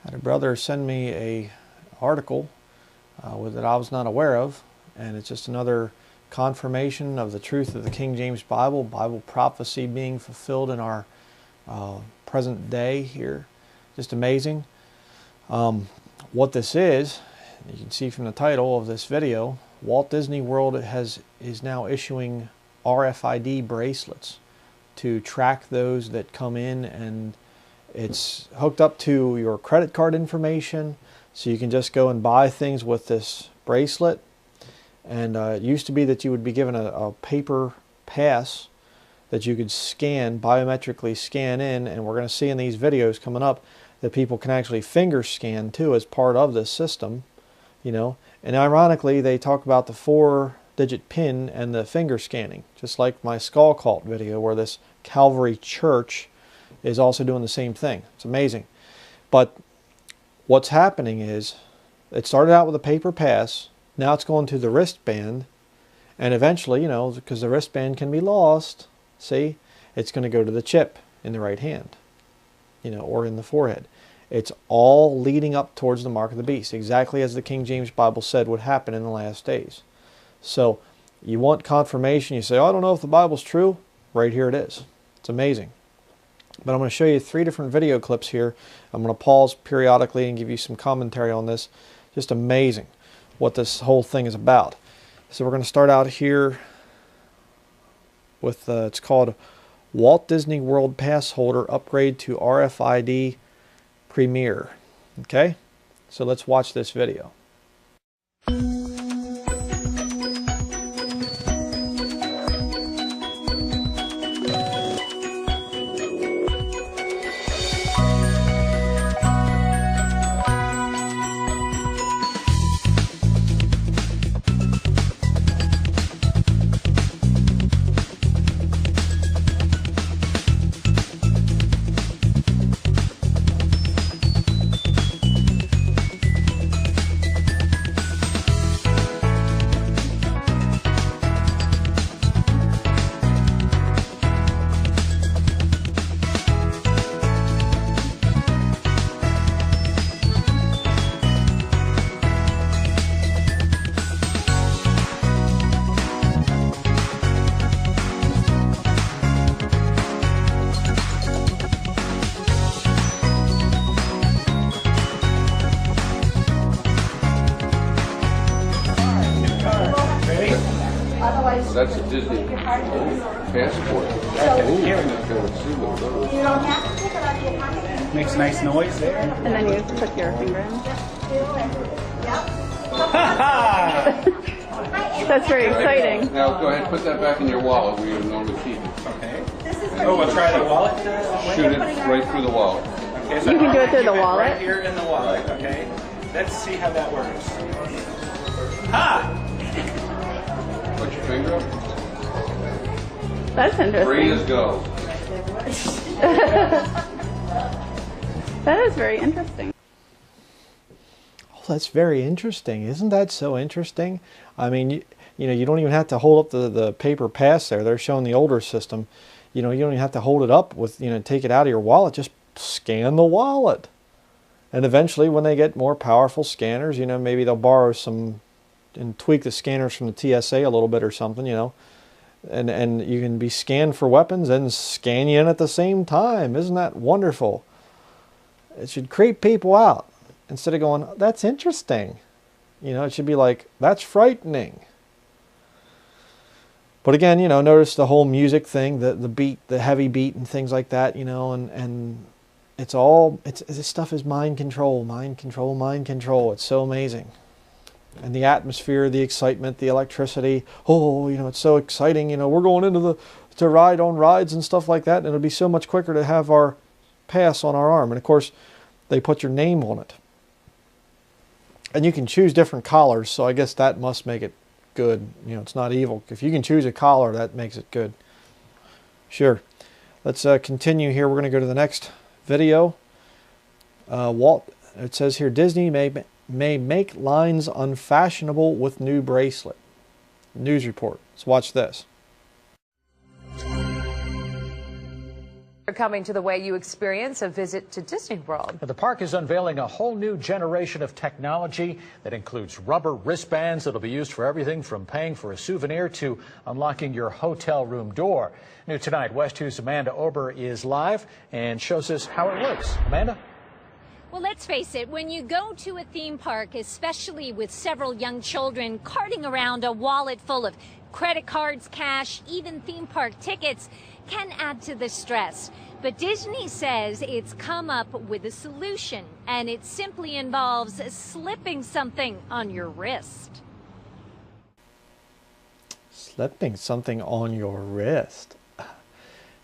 I had a brother send me a article that I was not aware of, and it's just another confirmation of the truth of the King James Bible prophecy being fulfilled in our present day here. Just amazing. What this is, you can see from the title of this video, Walt Disney World is now issuing RFID bracelets to track those that come in, and it's hooked up to your credit card information, so you can just go and buy things with this bracelet. And it used to be that you would be given a paper pass that you could scan, biometrically scan in, and we're going to see in these videos coming up that people can actually finger scan too as part of this system, you know. And ironically, they talk about the 4-digit PIN and the finger scanning, just like my skull cult video where this Calvary Church is also doing the same thing. It's amazing. But what's happening is, it started out with a paper pass, now it's going to the wristband, and eventually, you know, because the wristband can be lost, see, it's going to go to the chip in the right hand, you know, or in the forehead. It's all leading up towards the mark of the beast, exactly as the King James Bible said would happen in the last days. So you want confirmation, you say, oh, I don't know if the Bible's true. Right here it is. It's amazing. But I'm going to show you 3 different video clips here. I'm going to pause periodically and give you some commentary on this. Just amazing what this whole thing is about. So we're going to start out here with, it's called Walt Disney World Pass Holder Upgrade to RFID Premier. Okay, so let's watch this video. That's a Disney passport. Makes nice noise there. And then you put your finger in. That's very exciting. Now go ahead and put that back in your wallet where you normally keep it. Okay. Oh, we'll try the wallet. Shoot it right through the wallet. Okay, so You can do it through the wallet. Right here in the wallet. Okay. Let's see how that works. Ha! Put your finger up. That's interesting. 3 is go. That is very interesting. Oh, that's very interesting. Isn't that so interesting? I mean, you know, you don't even have to hold up the paper pass there. They're showing the older system. You know, you don't even have to hold it up with, you know, take it out of your wallet. Just scan the wallet. And eventually, when they get more powerful scanners, you know, maybe they'll borrow some and tweak the scanners from the TSA a little bit or something, you know. And you can be scanned for weapons and scan you in at the same time. Isn't that wonderful? It should creep people out. Instead of going, that's interesting. You know, it should be like, that's frightening. But again, you know, notice the whole music thing, the beat, the heavy beat and things like that, you know, and this stuff is mind control, mind control, mind control. It's so amazing. And the atmosphere, the excitement, the electricity. Oh, you know, it's so exciting. You know, we're going into to ride on rides and stuff like that. And it'll be so much quicker to have our pass on our arm. And of course, they put your name on it. And you can choose different collars. So I guess that must make it good. You know, it's not evil. If you can choose a collar, that makes it good. Sure. Let's continue here. We're going to go to the next video. It says here, Disney may make lines unfashionable with new bracelet. News report. Let's watch this. They're coming to the way you experience a visit to Disney World. The park is unveiling a whole new generation of technology that includes rubber wristbands that'll be used for everything from paying for a souvenir to unlocking your hotel room door. New tonight, West 2's Amanda Ober is live and shows us how it works. Amanda? Well, let's face it, when you go to a theme park, especially with several young children carting around a wallet full of credit cards, cash, even theme park tickets, can add to the stress. But Disney says it's come up with a solution, and it simply involves slipping something on your wrist. Slipping something on your wrist.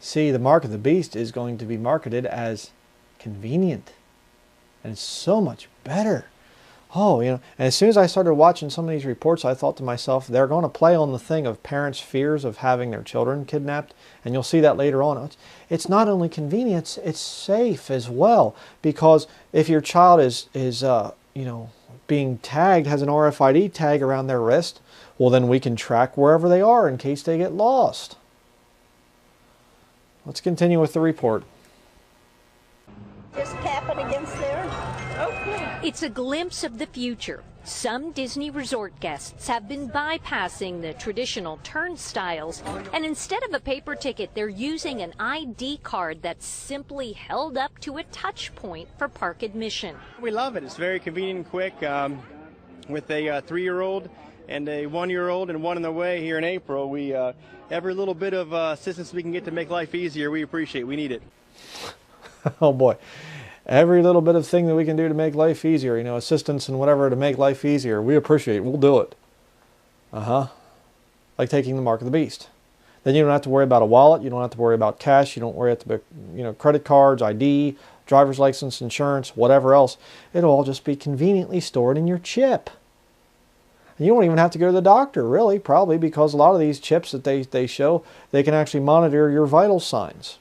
See, the mark of the beast is going to be marketed as convenient. And it's so much better. Oh, and as soon as I started watching some of these reports, I thought to myself, they're going to play on the thing of parents' fears of having their children kidnapped. And you'll see that later on. It's not only convenience, it's safe as well. Because if your child is being tagged, has an RFID tag around their wrist, well, then we can track wherever they are in case they get lost. Let's continue with the report. Just tap it against there. It's a glimpse of the future. Some Disney resort guests have been bypassing the traditional turnstiles, and instead of a paper ticket, they're using an ID card that's simply held up to a touch point for park admission. We love it. It's very convenient and quick. With a 3-year-old and a 1-year-old and one on the way here in April, we every little bit of assistance we can get to make life easier, we appreciate. We need it. Oh boy. Every little bit of thing that we can do to make life easier, assistance and whatever to make life easier, we appreciate. We'll do it. Like taking the mark of the beast. Then you don't have to worry about a wallet. You don't have to worry about cash. You don't worry about credit cards, ID, driver's license, insurance, whatever else. It'll all just be conveniently stored in your chip. And you don't even have to go to the doctor, really, probably, because a lot of these chips that they show, they can actually monitor your vital signs.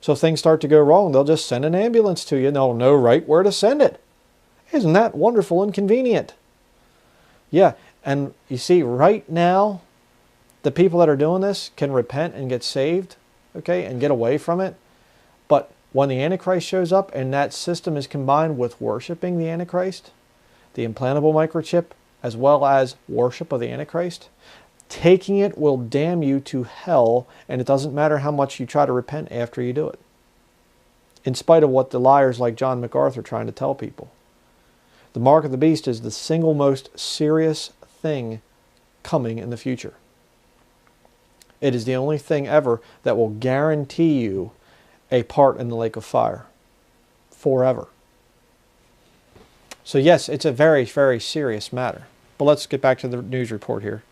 So if things start to go wrong, they'll just send an ambulance to you and they'll know right where to send it. Isn't that wonderful and convenient? Yeah, and you see, right now, the people that are doing this can repent and get saved, okay, and get away from it. But when the Antichrist shows up and that system is combined with worshiping the Antichrist, the implantable microchip, as well as worship of the Antichrist, taking it will damn you to hell, and it doesn't matter how much you try to repent after you do it. In spite of what the liars like John MacArthur are trying to tell people. The mark of the beast is the single most serious thing coming in the future. It is the only thing ever that will guarantee you a part in the lake of fire. Forever. So yes, it's a very, very serious matter. But let's get back to the news report here.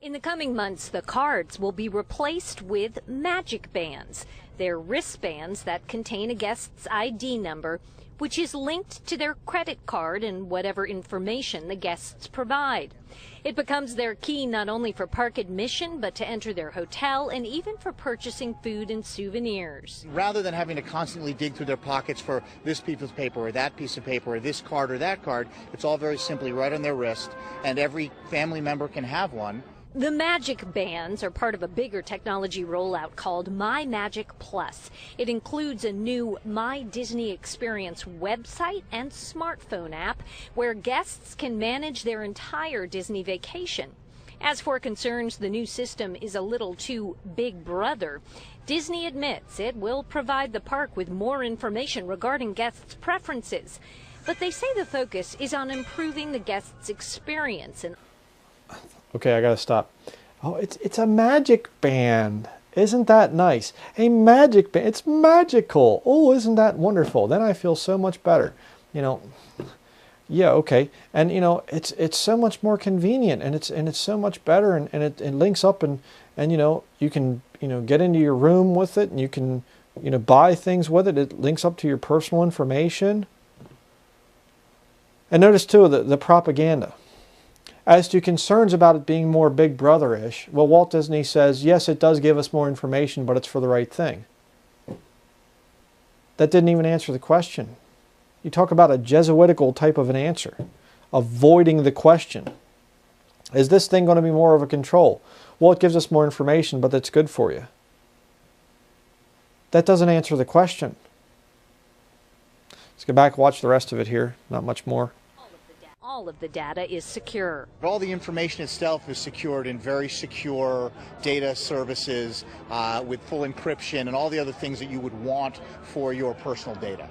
In the coming months, the cards will be replaced with magic bands. They're wristbands that contain a guest's ID number, which is linked to their credit card and whatever information the guests provide. It becomes their key not only for park admission, but to enter their hotel and even for purchasing food and souvenirs. Rather than having to constantly dig through their pockets for this piece of paper or that piece of paper or this card or that card, it's all very simply right on their wrist, and every family member can have one. The Magic Bands are part of a bigger technology rollout called My Magic Plus. It includes a new My Disney Experience website and smartphone app where guests can manage their entire Disney vacation. As for concerns the new system is a little too Big Brother, Disney admits it will provide the park with more information regarding guests' preferences. But they say the focus is on improving the guests' experience. Okay, I gotta stop. Oh, it's a magic band. Isn't that nice? A magic band. It's magical. Oh, isn't that wonderful? Then I feel so much better. Yeah, okay. And it's so much more convenient, and it's so much better, and it links up, and you can get into your room with it, and you can buy things with it. It links up to your personal information. And notice too the propaganda. As to concerns about it being more Big Brother-ish, well, Walt Disney says, yes, it does give us more information, but it's for the right thing. That didn't even answer the question. You talk about a Jesuitical type of an answer, avoiding the question. Is this thing going to be more of a control? Well, it gives us more information, but that's good for you. that doesn't answer the question. Let's go back and watch the rest of it here. Not much more. All of the data is secure. All the information itself is secured in very secure data services with full encryption and all the other things that you would want for your personal data.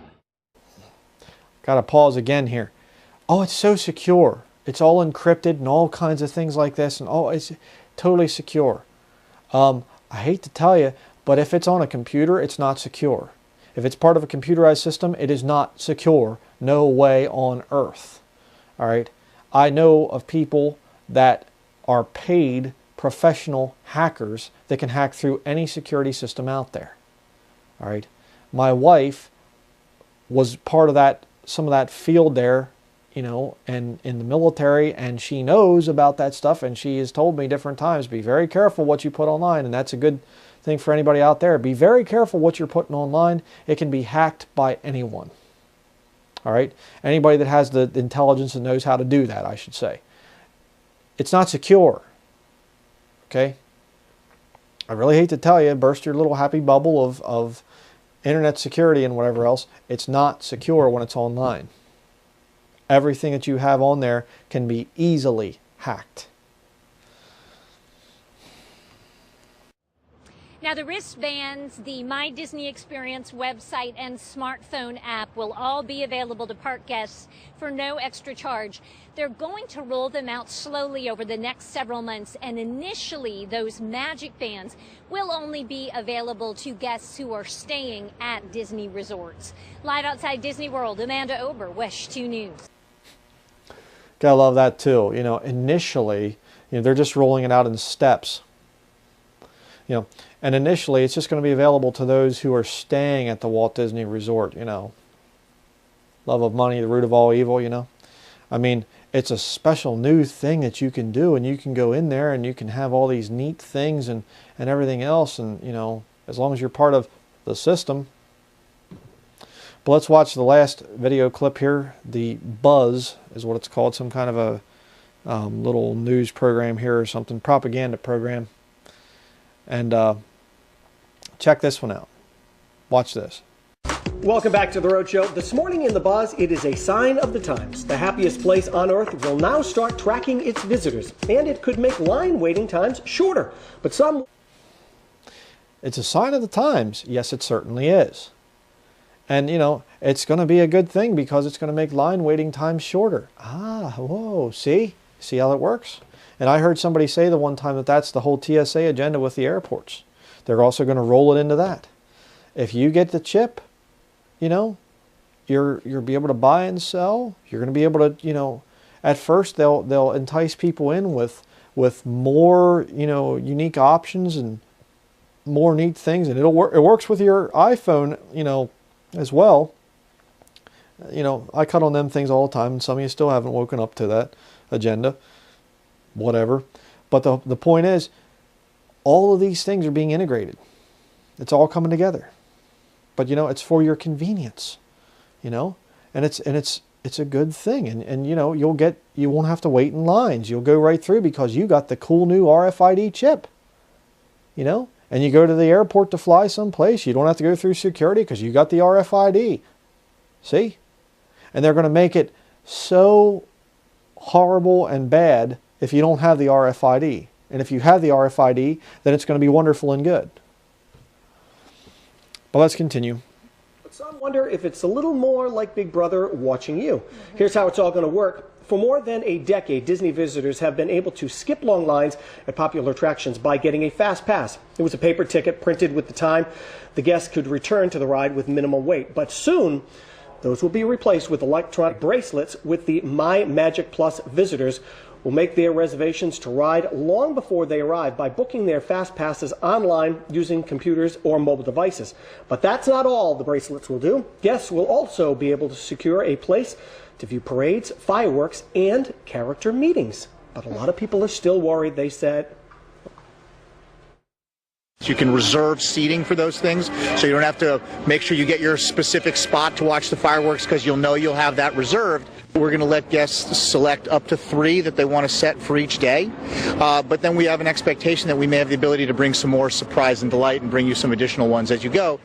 Got to pause again here. Oh, it's so secure. It's all encrypted and all kinds of things like this, and oh, it's totally secure. I hate to tell you, but if it's on a computer, it's not secure. If it's part of a computerized system, it is not secure. No way on earth. All right. I know of people that are paid professional hackers that can hack through any security system out there. All right. My wife was part of that, some of that field there, you know, and in the military, and she knows about that stuff, and she has told me different times, be very careful what you put online, and that's a good thing for anybody out there. Be very careful what you're putting online. It can be hacked by anyone. All right? Anybody that has the intelligence and knows how to do that, I should say. It's not secure. Okay? I really hate to tell you, burst your little happy bubble of internet security and whatever else. It's not secure when it's online. Everything that you have on there can be easily hacked. Now, the wristbands, the My Disney Experience website, and smartphone app will all be available to park guests for no extra charge. They're going to roll them out slowly over the next several months, and initially those magic bands will only be available to guests who are staying at Disney resorts. Live outside Disney World, Amanda Ober, WESH 2 News. Gotta love that too. You know, initially, you know, they're just rolling it out in steps. You know, and initially it's just going to be available to those who are staying at the Walt Disney Resort, you know. Love of money, the root of all evil, you know. I mean, it's a special new thing that you can do, and you can go in there and you can have all these neat things and everything else, and, you know, as long as you're part of the system. But let's watch the last video clip here. The Buzz is what it's called, some kind of a little news program here or something, propaganda program. And check this one out. Watch this. Welcome back to The Road Show. This morning in The Buzz, it is a sign of the times. The happiest place on earth will now start tracking its visitors, and it could make line waiting times shorter. But some... It's a sign of the times. Yes, it certainly is. And, you know, it's going to be a good thing because it's going to make line waiting times shorter. Ah, whoa, see? See how it works? And I heard somebody say the one time that that's the whole TSA agenda with the airports. They're also going to roll it into that. If you get the chip, you know, you'll be able to buy and sell. You're going to be able to, you know, at first they'll entice people in with more, you know, unique options and more neat things, and it works with your iPhone, you know, as well. You know, I cut on them things all the time, and some of you still haven't woken up to that agenda. Whatever. But the point is, all of these things are being integrated. It's all coming together. But, you know, it's for your convenience, you know, and it's a good thing. And you know, you won't have to wait in lines. You'll go right through because you got the cool new RFID chip, you know, and you go to the airport to fly someplace. You don't have to go through security because you got the RFID. See? And they're going to make it so horrible and bad if you don't have the RFID. And if you have the RFID, then it's going to be wonderful and good. But let's continue. But some wonder if it's a little more like Big Brother watching you. Here's how it's all going to work. For more than a decade, Disney visitors have been able to skip long lines at popular attractions by getting a fast pass. It was a paper ticket printed with the time. The guests could return to the ride with minimal wait. But soon, those will be replaced with electronic bracelets with the My Magic Plus visitors will make their reservations to ride long before they arrive by booking their fast passes online using computers or mobile devices. But that's not all the bracelets will do. Guests will also be able to secure a place to view parades, fireworks, and character meetings. But a lot of people are still worried, they said. You can reserve seating for those things, so you don't have to make sure you get your specific spot to watch the fireworks because you'll know you'll have that reserved. We're going to let guests select up to 3 that they want to set for each day. But then we have an expectation that we may have the ability to bring some more surprise and delight and bring you some additional ones as you go.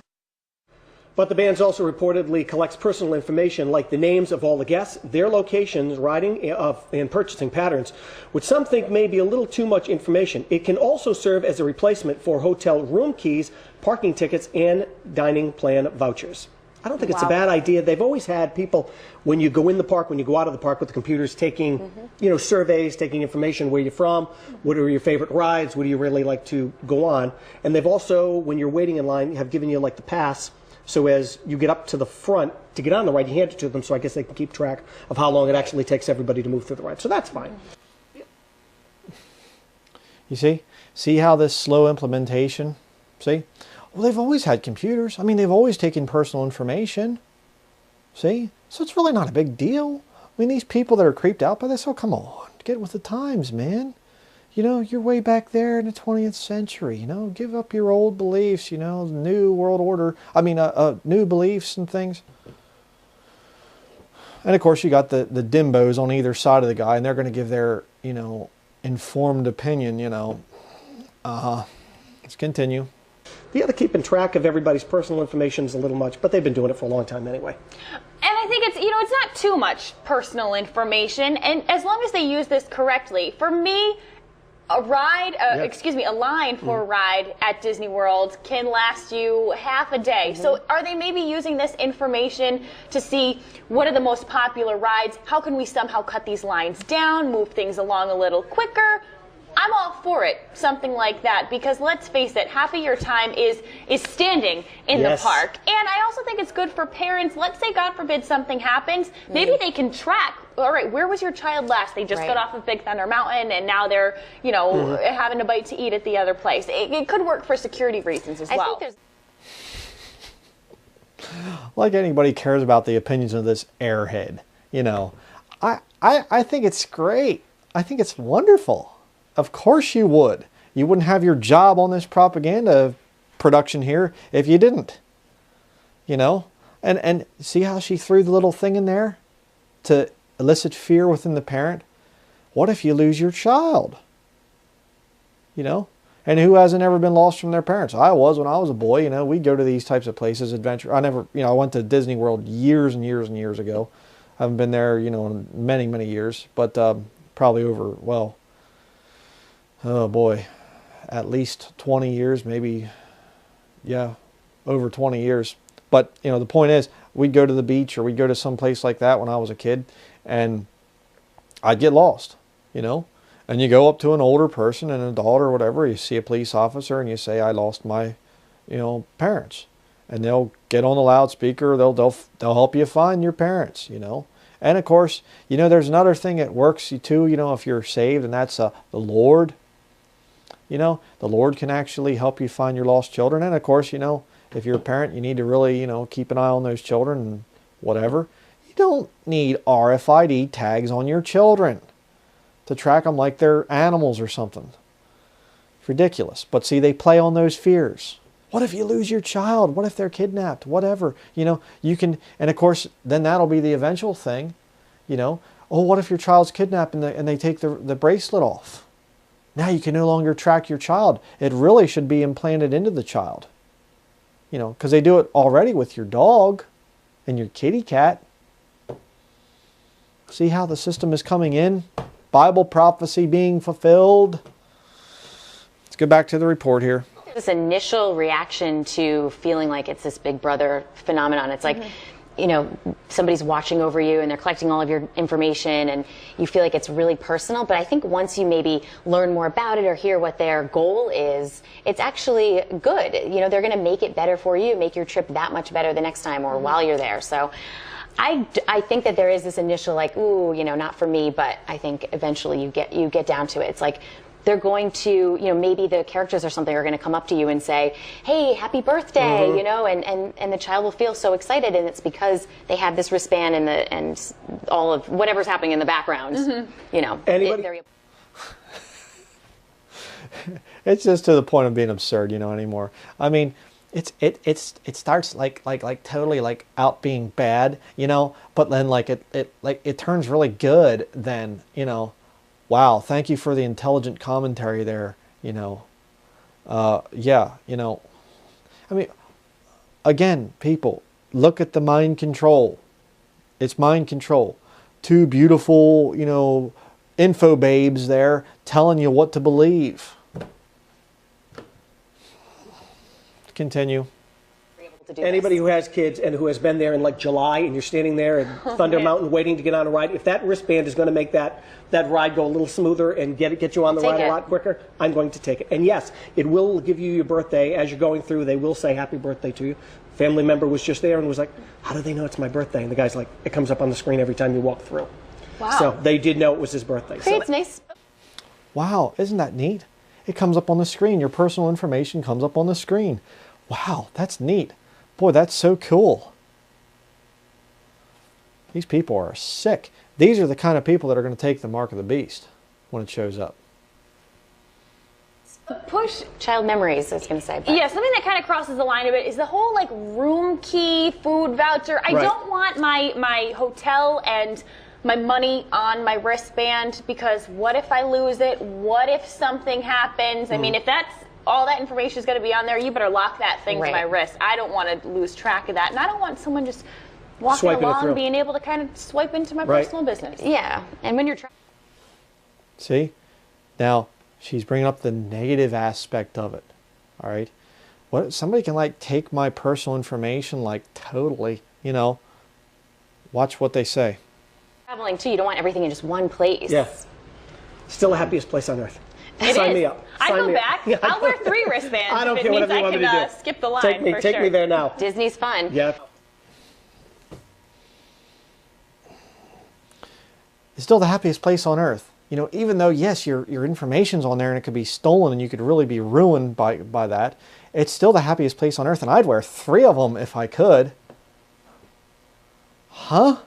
But the band also reportedly collects personal information like the names of all the guests, their locations, riding and purchasing patterns, which some think may be a little too much information. It can also serve as a replacement for hotel room keys, parking tickets, and dining plan vouchers. I don't think it's a bad idea. They've always had people, when you go in the park, when you go out of the park with the computers, taking surveys, taking information, where you're from, what are your favorite rides, what do you really like to go on. And they've also, when you're waiting in line, have given you like the pass. So as you get up to the front to get on the ride, you hand it to them, so I guess they can keep track of how long it actually takes everybody to move through the ride. So that's fine. You see? See how this slow implementation? See? Well, they've always had computers. I mean, they've always taken personal information. See? So it's really not a big deal. I mean, these people that are creeped out by this, oh, come on. Get with the times, man. You know, you're way back there in the 20th century, you know, give up your old beliefs, you know, new world order, new beliefs and things. And of course you got the dimbos on either side of the guy, and they're going to give their, you know, informed opinion, you know. Let's continue. Yeah, they're keeping track of everybody's personal information is a little much, but they've been doing it for a long time anyway. And I think it's, you know, it's not too much personal information, and as long as they use this correctly. For me, a line for a ride at Disney World can last you half a day. So are they maybe using this information to see what are the most popular rides? How can we somehow cut these lines down, move things along a little quicker? I'm all for it, something like that, because let's face it, half of your time is standing in the park. And I also think it's good for parents. Let's say, God forbid, something happens. Maybe they can track, all right, where was your child last? They just got off of Big Thunder Mountain, and now they're, you know, having a bite to eat at the other place. It could work for security reasons as well. I think Like anybody cares about the opinions of this airhead, you know. I think it's great. I think it's wonderful. Of course you would. You wouldn't have your job on this propaganda production here if you didn't. You know? And see how she threw the little thing in there to elicit fear within the parent? What if you lose your child? You know? And who hasn't ever been lost from their parents? I was when I was a boy. You know, we'd go to these types of places, adventure. I went to Disney World years and years and years ago. I haven't been there, you know, in many, many years. But probably over, well, oh boy, at least 20 years, maybe, yeah, over 20 years. But, you know, the point is, we'd go to the beach or we'd go to some place like that when I was a kid, and I'd get lost, you know. And you go up to an older person, an adult or whatever, you see a police officer and you say, I lost my, you know, parents. And they'll get on the loudspeaker, they'll help you find your parents, you know. And of course, you know, there's another thing that works too, you know, if you're saved, and that's the Lord. You know, the Lord can actually help you find your lost children. And of course, you know, if you're a parent, you need to really, you know, keep an eye on those children and whatever. You don't need RFID tags on your children to track them like they're animals or something. It's ridiculous. But see, they play on those fears. What if you lose your child? What if they're kidnapped? Whatever. You know, you can, and of course, then that'll be the eventual thing. You know, oh, what if your child's kidnapped and they take the bracelet off? Now you can no longer track your child. It really should be implanted into the child. You know, because they do it already with your dog and your kitty cat. See how the system is coming in? Bible prophecy being fulfilled. Let's go back to the report here. This initial reaction to feeling like it's this Big Brother phenomenon. It's like, you know, somebody's watching over you and they're collecting all of your information and you feel like it's really personal. But I think once you maybe learn more about it or hear what their goal is, it's actually good. You know, they're going to make it better for you, make your trip that much better the next time or while you're there. So I think that there is this initial like, ooh, you know, not for me, but I think eventually you get down to it. It's like, they're going to, you know, maybe the characters or something are going to come up to you and say, hey, happy birthday, you know, and the child will feel so excited, and it's because they have this wristband and all of whatever's happening in the background, you know. It's just to the point of being absurd, you know, anymore. I mean, it starts like totally like out being bad, you know, but then like it turns really good then, you know. Wow, thank you for the intelligent commentary there, you know. Yeah, you know. I mean, again, people, Look at the mind control. It's mind control. Two beautiful, you know, info babes there telling you what to believe. Continue. Anybody who has kids and who has been there in like July and you're standing there at Thunder Mountain waiting to get on a ride, if that wristband is going to make that ride go a little smoother and get you on the ride a lot quicker, I'm going to take it. And yes, it will give you your birthday as you're going through. They will say happy birthday to you. Family member was just there and was like, how do they know it's my birthday? And the guy's like, it comes up on the screen every time you walk through. Wow. So they did know it was his birthday. Creates nice. Wow, isn't that neat? It comes up on the screen. Your personal information comes up on the screen. Wow, that's neat. Boy, that's so cool. These people are sick. These are the kind of people that are going to take the mark of the beast when it shows up. Push. Child memories, I was going to say. But. Yeah, something that kind of crosses the line a bit is the whole like room key, food voucher. I don't want my hotel and my money on my wristband because what if I lose it? What if something happens? I mean, if that's all that information is going to be on there, you better lock that thing to my wrist. I don't want to lose track of that. And I don't want someone just walking along being able to kind of swipe into my personal business. Yeah. And when you're See? Now, she's bringing up the negative aspect of it. All right? What somebody can like take my personal information like totally, you know. Watch what they say. Traveling too, you don't want everything in just one place. Yeah. Still the happiest place on earth. Sign me up. I go back. I'll wear 3 wristbands. I don't if care it whatever means you want me to do. Skip the line. Take me there now. Disney's fun. Yeah. It's still the happiest place on earth. You know, even though, yes, your information's on there and it could be stolen and you could really be ruined by that, it's still the happiest place on earth. And I'd wear 3 of them if I could. Huh?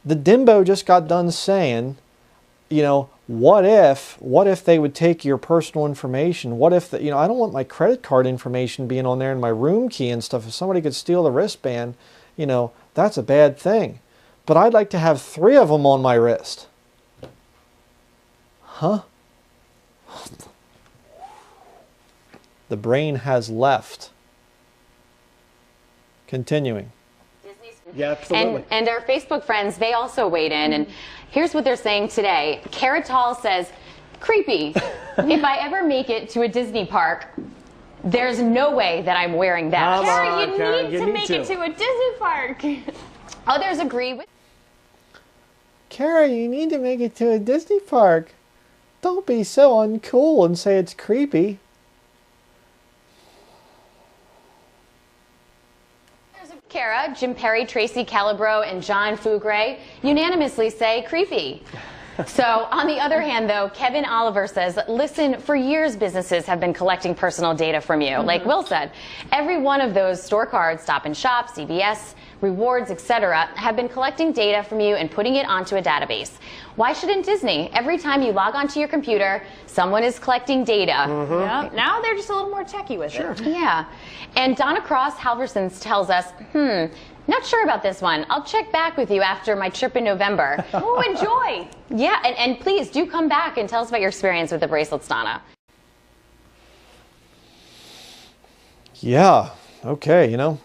The Dimbo just got done saying, you know, what if they would take your personal information? What if, you know, I don't want my credit card information being on there and my room key and stuff. If somebody could steal the wristband, you know, that's a bad thing. But I'd like to have 3 of them on my wrist. Huh? The brain has left. Continuing. Yeah, absolutely. And our Facebook friends, they also weighed in, and here's what they're saying today. Caratal says, creepy. If I ever make it to a Disney park, there's no way that I'm wearing that. Kara, you need to make it to a Disney park. Others agree with... Kara, you need to make it to a Disney park. Don't be so uncool and say it's creepy. Kara, Jim Perry, Tracy Calabro, and John Fugre unanimously say creepy. So, on the other hand, though, Kevin Oliver says, listen, for years businesses have been collecting personal data from you. Like Will said, every one of those store cards, Stop and Shop, CVS, Rewards, etc., have been collecting data from you and putting it onto a database. Why shouldn't Disney? Every time you log onto your computer, someone is collecting data. Yeah, now they're just a little more techie with it. Yeah. And Donna Cross Halverson tells us, not sure about this one. I'll check back with you after my trip in November. Oh, enjoy. Yeah, and please do come back and tell us about your experience with the bracelets, Donna. Yeah, okay, you know.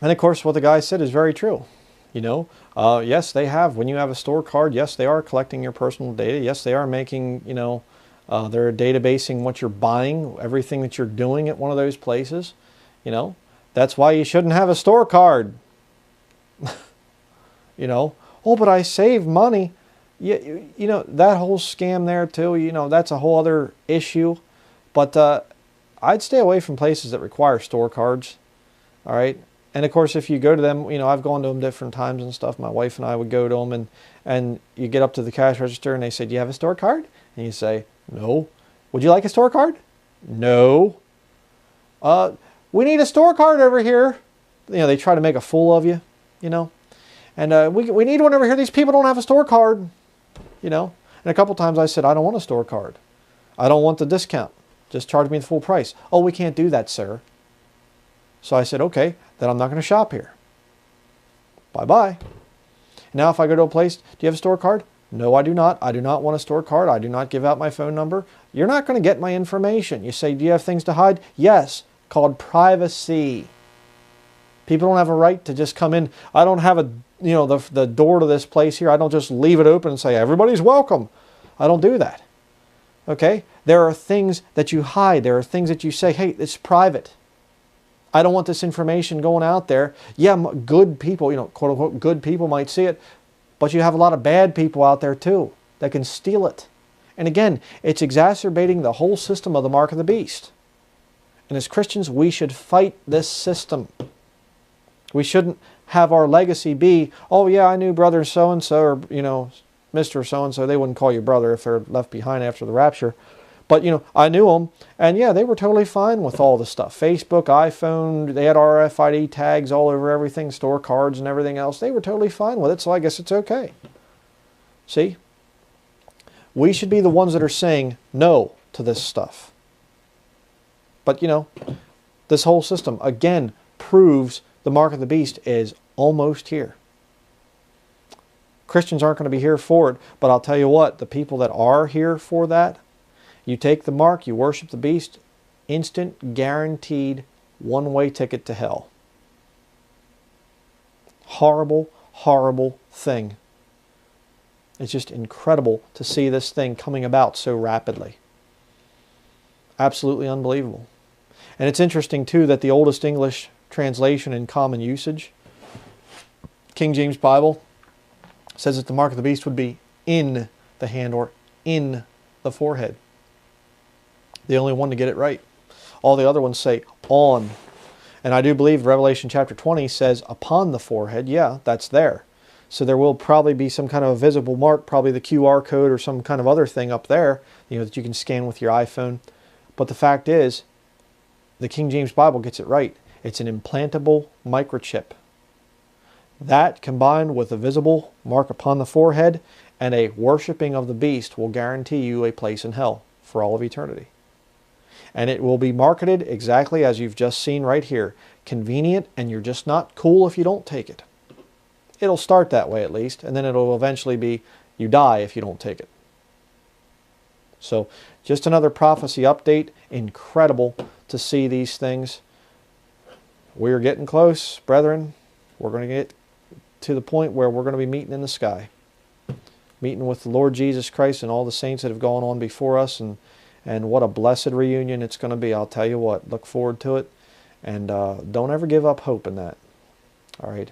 And of course, what the guy said is very true. You know, yes, they have. When you have a store card, yes, they are collecting your personal data. Yes, they are making, you know, they're databasing what you're buying, everything that you're doing at one of those places. You know, that's why you shouldn't have a store card. You know, oh, but I save money. Yeah, you know, that whole scam there too, you know, that's a whole other issue. But I'd stay away from places that require store cards. All right. And of course, if you go to them, you know, I've gone to them different times and stuff. My wife and I would go to them, and you get up to the cash register and they say, do you have a store card? And you say, no. Would you like a store card? No. We need a store card over here. You know, they try to make a fool of you, you know. And we need one over here. These people don't have a store card, you know. And a couple times I said, I don't want a store card. I don't want the discount. Just charge me the full price. Oh, we can't do that, sir. So I said, okay, then I'm not going to shop here. Bye-bye. Now if I go to a place, do you have a store card? No, I do not. I do not want a store card. I do not give out my phone number. You're not going to get my information. You say, do you have things to hide? Yes, called privacy. People don't have a right to just come in. I don't have the door to this place here. I don't just leave it open and say, everybody's welcome. I don't do that. Okay? There are things that you hide. There are things that you say, hey, it's private. I don't want this information going out there. Yeah, good people, quote unquote, good people might see it, but you have a lot of bad people out there too that can steal it. And again, it's exacerbating the whole system of the mark of the beast. And as Christians, we should fight this system. We shouldn't have our legacy be, oh yeah, I knew brother so-and-so, or, Mr. so-and-so. They wouldn't call you brother if they're left behind after the rapture. But, I knew them, and yeah, they were totally fine with all the stuff. Facebook, iPhone, they had RFID tags all over everything, store cards and everything else. They were totally fine with it, so I guess it's okay. See? We should be the ones that are saying no to this stuff. But, this whole system, again, proves the mark of the beast is almost here. Christians aren't going to be here for it, but I'll tell you what, the people that are here for that, you take the mark, you worship the beast, instant, guaranteed, one-way ticket to hell. Horrible, horrible thing. It's just incredible to see this thing coming about so rapidly. Absolutely unbelievable. And it's interesting, too, that the oldest English translation in common usage, King James Bible, says that the mark of the beast would be in the hand or in the forehead. The only one to get it right. All the other ones say on. And I do believe Revelation chapter 20 says upon the forehead. Yeah, that's there. So there will probably be some kind of a visible mark, probably the QR code or some kind of other thing up there, that you can scan with your iPhone. But the fact is, the King James Bible gets it right. It's an implantable microchip. That, combined with a visible mark upon the forehead and a worshiping of the beast, will guarantee you a place in hell for all of eternity. And it will be marketed exactly as you've just seen right here. Convenient, and you're just not cool if you don't take it. It'll start that way at least, and then it'll eventually be you die if you don't take it. So, just another prophecy update. Incredible to see these things. We're getting close, brethren. We're going to get to the point where we're going to be meeting in the sky. Meeting with the Lord Jesus Christ and all the saints that have gone on before us, and what a blessed reunion it's going to be. I'll tell you what, look forward to it, and don't ever give up hope in that. All right.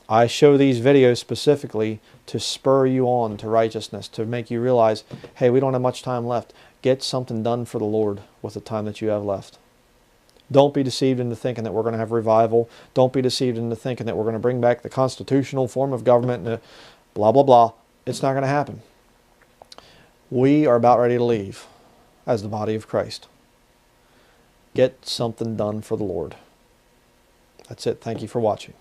I show these videos specifically to spur you on to righteousness, to make you realize, hey, we don't have much time left. Get something done for the Lord with the time that you have left. Don't be deceived into thinking that we're going to have revival. Don't be deceived into thinking that we're going to bring back the constitutional form of government and blah, blah, blah. It's not going to happen. We are about ready to leave as the body of Christ. Get something done for the Lord. That's it. Thank you for watching.